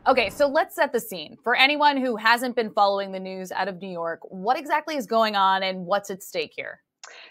Okay, so let's set the scene. For anyone who hasn't been following the news out of New York, what exactly is going on and what's at stake here?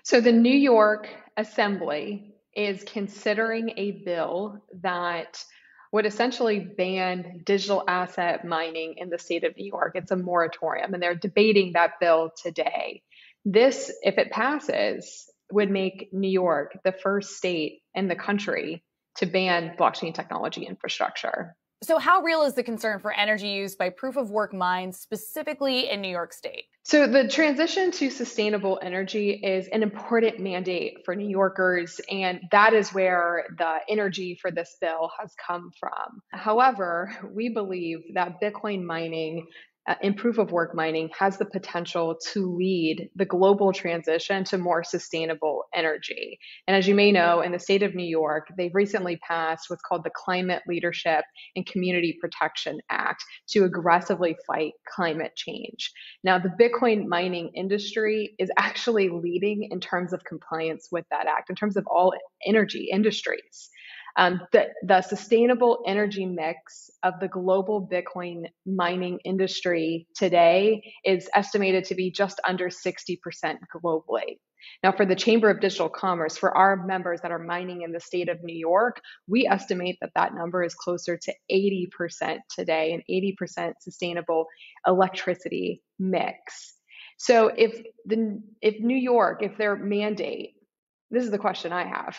So the New York Assembly is considering a bill that would essentially ban digital asset mining in the state of New York. It's a moratorium, and they're debating that bill today. This, if it passes, would make New York the first state in the country to ban blockchain technology infrastructure. So, how real is the concern for energy use by proof of work mines, specifically in New York State? So, the transition to sustainable energy is an important mandate for New Yorkers, and that is where the energy for this bill has come from. However, we believe that Bitcoin mining and proof of work mining has the potential to lead the global transition to more sustainable energy. And as you may know, in the state of New York, they've recently passed what's called the Climate Leadership and Community Protection Act to aggressively fight climate change. Now, the Bitcoin mining industry is actually leading in terms of compliance with that act, in terms of all energy industries. The sustainable energy mix of the global Bitcoin mining industry today is estimated to be just under 60% globally. Now, for the Chamber of Digital Commerce, for our members that are mining in the state of New York, we estimate that that number is closer to 80% today, an 80% sustainable electricity mix. So if New York, if their mandate, this is the question I have,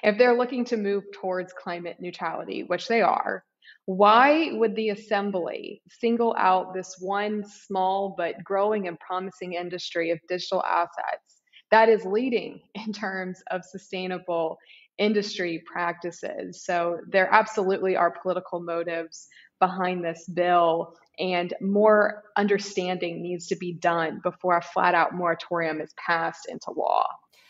if they're looking to move towards climate neutrality, which they are, why would the assembly single out this one small but growing and promising industry of digital assets that is leading in terms of sustainable industry practices? So there absolutely are political motives behind this bill, and more understanding needs to be done before a flat out moratorium is passed into law.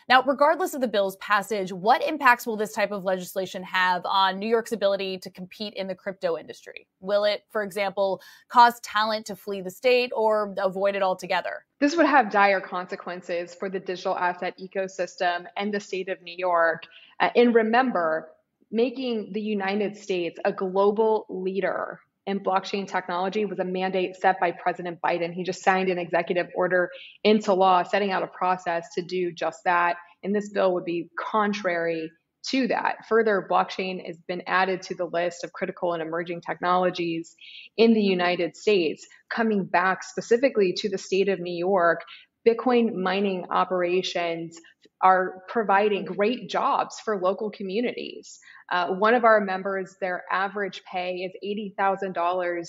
Now, regardless of the bill's passage, what impacts will this type of legislation have on New York's ability to compete in the crypto industry? Will it, for example, cause talent to flee the state or avoid it altogether? This would have dire consequences for the digital asset ecosystem and the state of New York. And remember, making the United States a global leader in blockchain technology was a mandate set by President Biden. He just signed an executive order into law, setting out a process to do just that. And this bill would be contrary to that. Further, blockchain has been added to the list of critical and emerging technologies in the United States. Coming back specifically to the state of New York, Bitcoin mining operations are providing great jobs for local communities. One of our members, their average pay is $80,000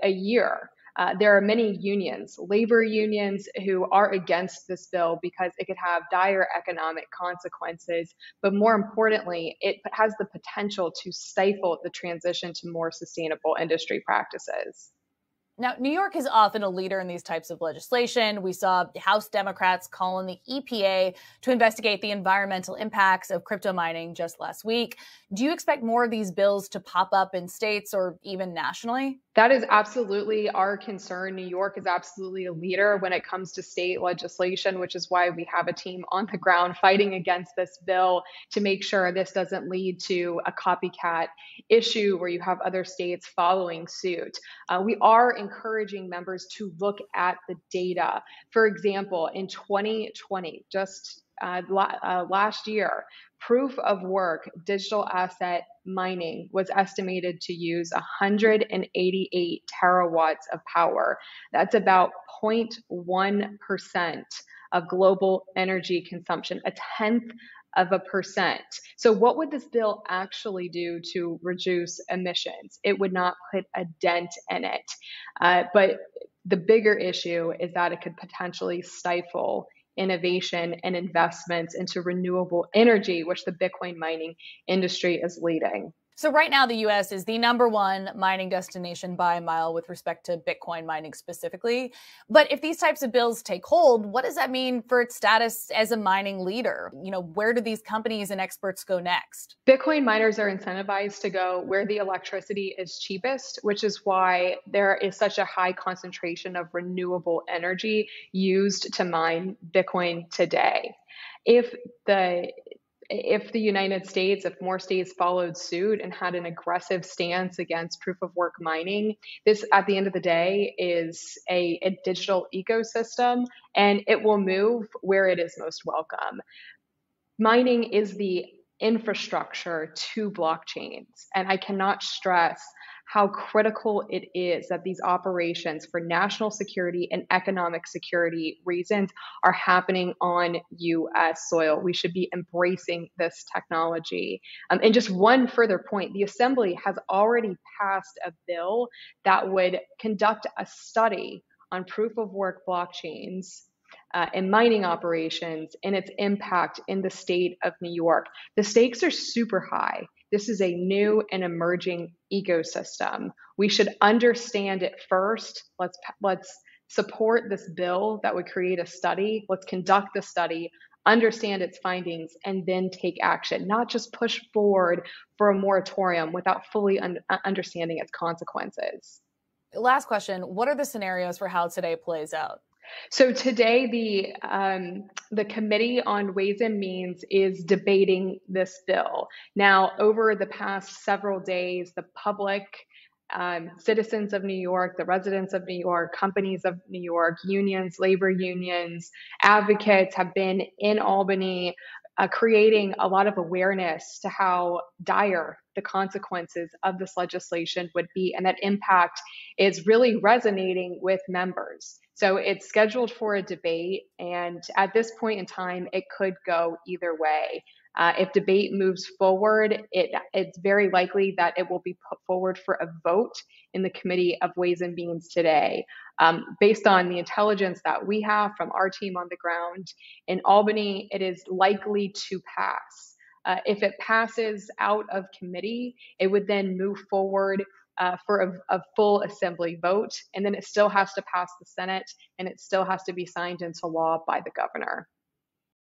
a year. There are many unions, labor unions, who are against this bill because it could have dire economic consequences. But more importantly, it has the potential to stifle the transition to more sustainable industry practices. Now, New York is often a leader in these types of legislation. We saw House Democrats call on the EPA to investigate the environmental impacts of crypto mining just last week. Do you expect more of these bills to pop up in states or even nationally? That is absolutely our concern. New York is absolutely a leader when it comes to state legislation, which is why we have a team on the ground fighting against this bill to make sure this doesn't lead to a copycat issue where you have other states following suit. We are encouraging members to look at the data. For example, in 2020, just last year, proof of work digital asset mining was estimated to use 188 terawatts of power. That's about 0.1% of global energy consumption, a tenth of a percent. So, what would this bill actually do to reduce emissions? It would not put a dent in it. But the bigger issue is that it could potentially stifle innovation and investments into renewable energy, which the Bitcoin mining industry is leading. So right now, the U.S. is the #1 mining destination by a mile with respect to Bitcoin mining specifically. But if these types of bills take hold, what does that mean for its status as a mining leader? Where do these companies and experts go next? Bitcoin miners are incentivized to go where the electricity is cheapest, which is why there is such a high concentration of renewable energy used to mine Bitcoin today. If the if the United States, if more states followed suit and had an aggressive stance against proof of work mining, this at the end of the day is a digital ecosystem, and it will move where it is most welcome. Mining is the infrastructure to blockchains, and I cannot stress how critical it is that these operations for national security and economic security reasons are happening on US soil. We should be embracing this technology. And just one further point, the Assembly has already passed a bill that would conduct a study on proof of work blockchains and mining operations and its impact in the state of New York. The stakes are super high. This is a new and emerging ecosystem. We should understand it first. Let's support this bill that would create a study. Let's conduct the study, understand its findings, and then take action, not just push forward for a moratorium without fully understanding its consequences. Last question, what are the scenarios for how today plays out? So today, the Committee on Ways and Means is debating this bill. Now, over the past several days, the public, citizens of New York, the residents of New York, companies of New York, unions, labor unions, advocates have been in Albany, creating a lot of awareness to how dire the consequences of this legislation would be, and that impact is really resonating with members. So it's scheduled for a debate, and at this point in time, it could go either way. If debate moves forward, it's very likely that it will be put forward for a vote in the Committee of Ways and Means today. Based on the intelligence that we have from our team on the ground in Albany, it is likely to pass. If it passes out of committee, it would then move forward for a full assembly vote, and then it still has to pass the Senate, and it still has to be signed into law by the governor.